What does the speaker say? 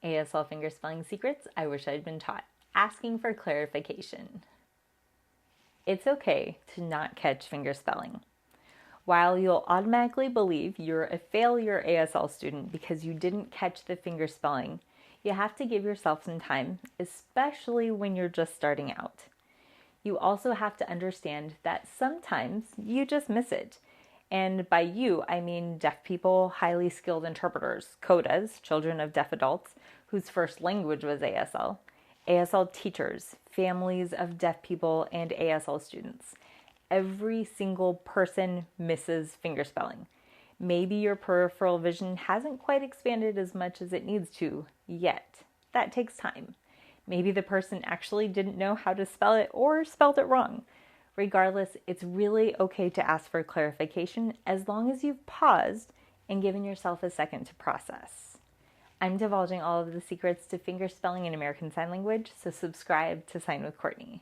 ASL fingerspelling secrets I wish I'd been taught. Asking for clarification. It's okay to not catch fingerspelling. While you'll automatically believe you're a failure ASL student because you didn't catch the fingerspelling, you have to give yourself some time, especially when you're just starting out. You also have to understand that sometimes you just miss it. And by you, I mean deaf people, highly skilled interpreters, CODAs, children of deaf adults, whose first language was ASL teachers, families of deaf people, and ASL students. Every single person misses fingerspelling. Maybe your peripheral vision hasn't quite expanded as much as it needs to yet. That takes time. Maybe the person actually didn't know how to spell it or spelled it wrong. Regardless, it's really okay to ask for clarification as long as you've paused and given yourself a second to process. I'm divulging all of the secrets to fingerspelling in American Sign Language, so subscribe to Sign with Courtney.